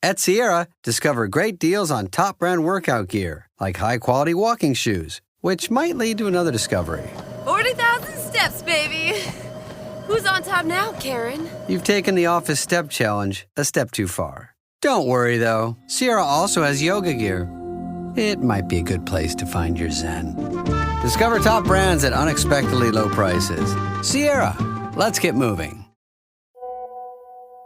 At Sierra, discover great deals on top brand workout gear, like high-quality walking shoes, which might lead to another discovery. 40,000 steps, baby. Who's on top now, Karen? You've taken the office step challenge a step too far. Don't worry, though. Sierra also has yoga gear. It might be a good place to find your zen. Discover top brands at unexpectedly low prices. Sierra, let's get moving.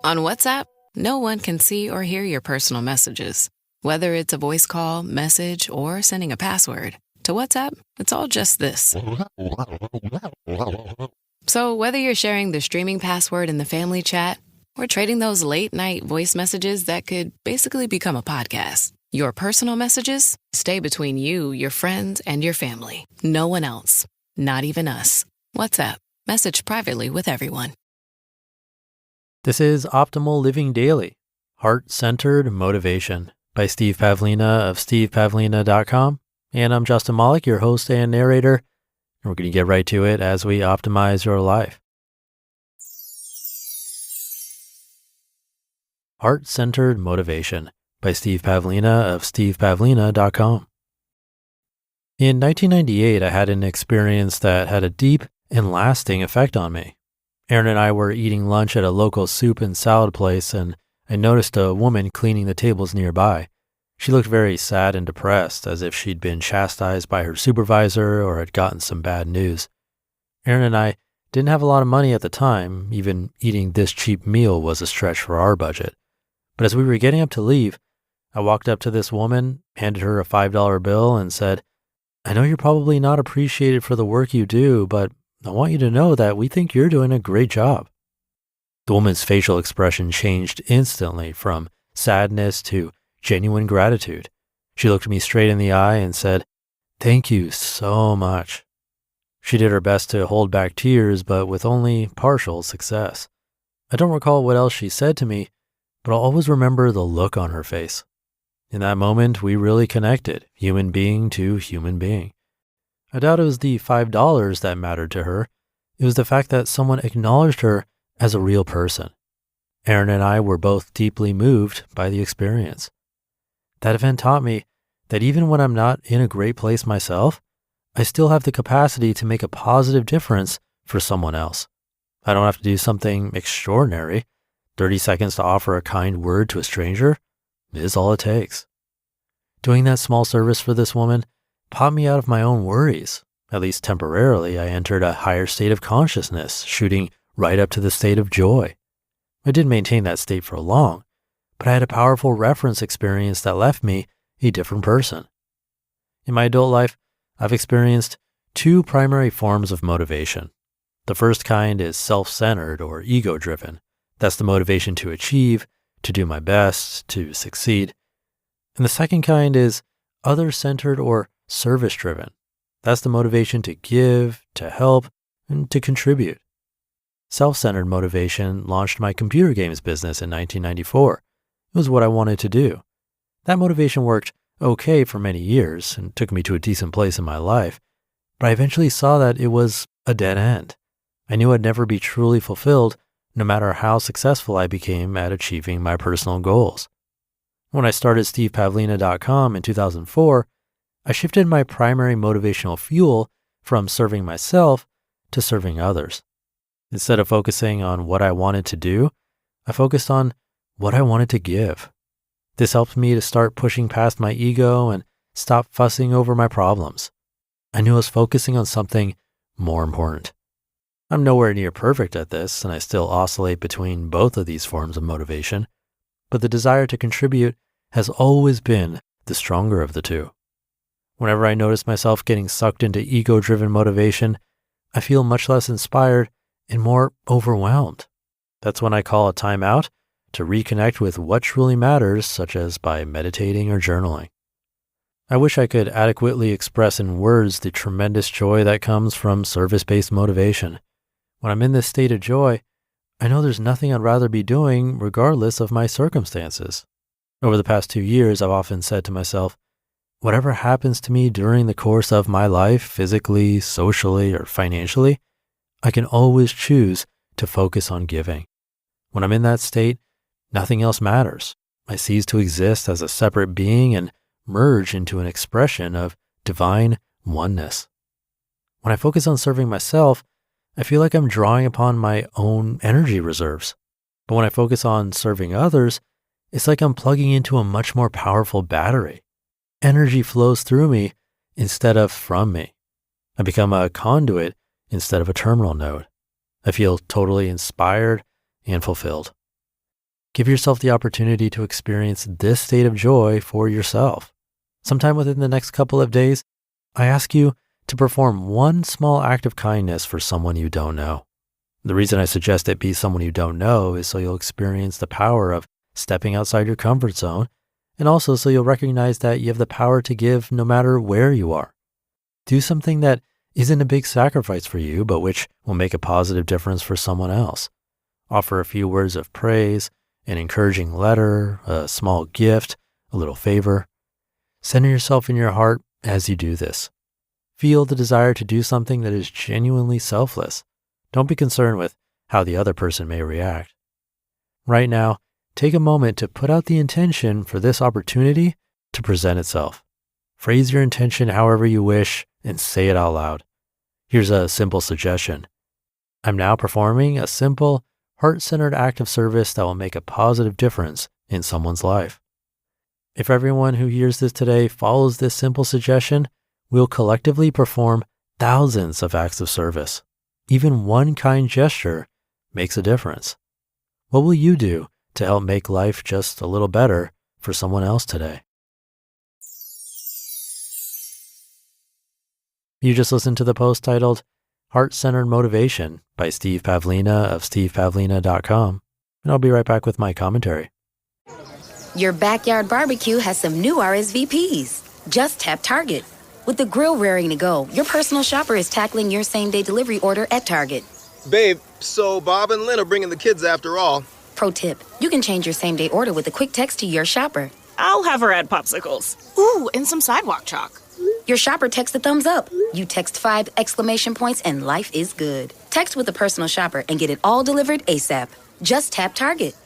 On WhatsApp, no one can see or hear your personal messages. Whether it's a voice call, message, or sending a password. To WhatsApp, it's all just this. So whether you're sharing the streaming password in the family chat or trading those late-night voice messages that could basically become a podcast, your personal messages stay between you, your friends, and your family. No one else. Not even us. WhatsApp. Message privately with everyone. This is Optimal Living Daily, Heart-Centered Motivation by Steve Pavlina of stevepavlina.com. And I'm Justin Malik, your host and narrator. And we're going to get right to it as we optimize your life. Heart-Centered Motivation by Steve Pavlina of stevepavlina.com. In 1998, I had an experience that had a deep and lasting effect on me. Aaron and I were eating lunch at a local soup and salad place, and I noticed a woman cleaning the tables nearby. She looked very sad and depressed, as if she'd been chastised by her supervisor or had gotten some bad news. Aaron and I didn't have a lot of money at the time. Even eating this cheap meal was a stretch for our budget. But as we were getting up to leave, I walked up to this woman, handed her a $5 bill, and said, "I know you're probably not appreciated for the work you do, but I want you to know that we think you're doing a great job." The woman's facial expression changed instantly from sadness to genuine gratitude. She looked me straight in the eye and said, "Thank you so much." She did her best to hold back tears, but with only partial success. I don't recall what else she said to me, but I'll always remember the look on her face. In that moment, we really connected, human being to human being. I doubt it was the $5 that mattered to her. It was the fact that someone acknowledged her as a real person. Aaron and I were both deeply moved by the experience. That event taught me that even when I'm not in a great place myself, I still have the capacity to make a positive difference for someone else. I don't have to do something extraordinary. 30 seconds to offer a kind word to a stranger is all it takes. Doing that small service for this woman popped me out of my own worries. At least temporarily, I entered a higher state of consciousness, shooting right up to the state of joy. I didn't maintain that state for long, but I had a powerful reference experience that left me a different person. In my adult life, I've experienced two primary forms of motivation. The first kind is self-centered or ego-driven. That's the motivation to achieve, to do my best, to succeed. And the second kind is other-centered or service-driven. That's the motivation to give, to help, and to contribute. Self-centered motivation launched my computer games business in 1994. It was what I wanted to do. That motivation worked okay for many years and took me to a decent place in my life, but I eventually saw that it was a dead end. I knew I'd never be truly fulfilled no matter how successful I became at achieving my personal goals. When I started stevepavlina.com in 2004, I shifted my primary motivational fuel from serving myself to serving others. Instead of focusing on what I wanted to do, I focused on what I wanted to give. This helped me to start pushing past my ego and stop fussing over my problems. I knew I was focusing on something more important. I'm nowhere near perfect at this, and I still oscillate between both of these forms of motivation, but the desire to contribute has always been the stronger of the two. Whenever I notice myself getting sucked into ego-driven motivation, I feel much less inspired and more overwhelmed. That's when I call a timeout to reconnect with what truly matters, such as by meditating or journaling. I wish I could adequately express in words the tremendous joy that comes from service-based motivation. When I'm in this state of joy, I know there's nothing I'd rather be doing regardless of my circumstances. Over the past 2 years, I've often said to myself, whatever happens to me during the course of my life, physically, socially, or financially, I can always choose to focus on giving. When I'm in that state, nothing else matters. I cease to exist as a separate being and merge into an expression of divine oneness. When I focus on serving myself, I feel like I'm drawing upon my own energy reserves. But when I focus on serving others, it's like I'm plugging into a much more powerful battery. Energy flows through me instead of from me. I become a conduit instead of a terminal node. I feel totally inspired and fulfilled. Give yourself the opportunity to experience this state of joy for yourself. Sometime within the next couple of days, I ask you to perform one small act of kindness for someone you don't know. The reason I suggest it be someone you don't know is so you'll experience the power of stepping outside your comfort zone, and also so you'll recognize that you have the power to give no matter where you are. Do something that isn't a big sacrifice for you, but which will make a positive difference for someone else. Offer a few words of praise, an encouraging letter, a small gift, a little favor. Center yourself in your heart as you do this. Feel the desire to do something that is genuinely selfless. Don't be concerned with how the other person may react. Right now, take a moment to put out the intention for this opportunity to present itself. Phrase your intention however you wish and say it out loud. Here's a simple suggestion. I'm now performing a simple, heart-centered act of service that will make a positive difference in someone's life. If everyone who hears this today follows this simple suggestion, we'll collectively perform thousands of acts of service. Even one kind gesture makes a difference. What will you do to help make life just a little better for someone else today? You just listened to the post titled Heart-Centered Motivation by Steve Pavlina of stevepavlina.com, and I'll be right back with my commentary. Your backyard barbecue has some new RSVPs. Just tap Target. With the grill raring to go, your personal shopper is tackling your same-day delivery order at Target. Babe, so Bob and Lynn are bringing the kids after all. Pro tip, you can change your same-day order with a quick text to your shopper. I'll have her add popsicles. Ooh, and some sidewalk chalk. Your shopper texts a thumbs up. You text 5 exclamation points and life is good. Text with a personal shopper and get it all delivered ASAP. Just tap Target.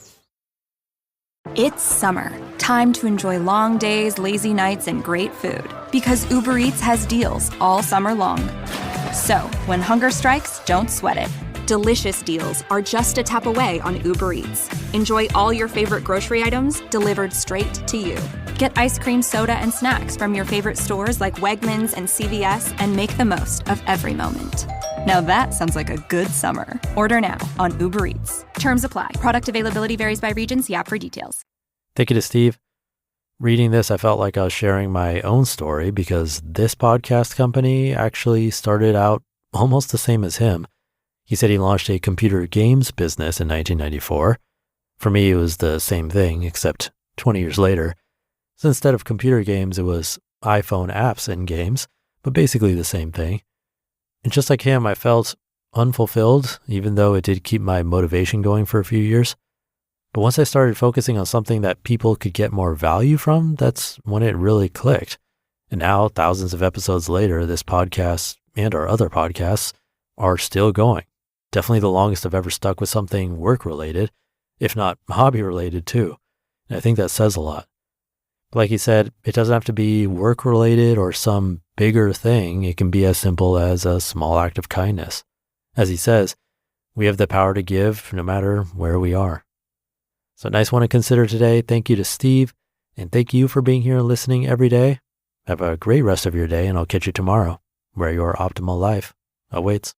It's summer. Time to enjoy long days, lazy nights, and great food. Because Uber Eats has deals all summer long. So, when hunger strikes, don't sweat it. Delicious deals are just a tap away on Uber Eats. Enjoy all your favorite grocery items delivered straight to you. Get ice cream, soda, and snacks from your favorite stores like Wegmans and CVS and make the most of every moment. Now that sounds like a good summer. Order now on Uber Eats. Terms apply. Product availability varies by region. See app for details. Thank you to Steve. Reading this, I felt like I was sharing my own story because this podcast company actually started out almost the same as him. He said he launched a computer games business in 1994. For me, it was the same thing, except 20 years later. So instead of computer games, it was iPhone apps and games, but basically the same thing. And just like him, I felt unfulfilled, even though it did keep my motivation going for a few years. But once I started focusing on something that people could get more value from, that's when it really clicked. And now, thousands of episodes later, this podcast and our other podcasts are still going. Definitely the longest I've ever stuck with something work-related, if not hobby-related too. And I think that says a lot. But like he said, it doesn't have to be work-related or some bigger thing. It can be as simple as a small act of kindness. As he says, we have the power to give no matter where we are. So nice one to consider today. Thank you to Steve, and thank you for being here and listening every day. Have a great rest of your day, and I'll catch you tomorrow, where your optimal life awaits.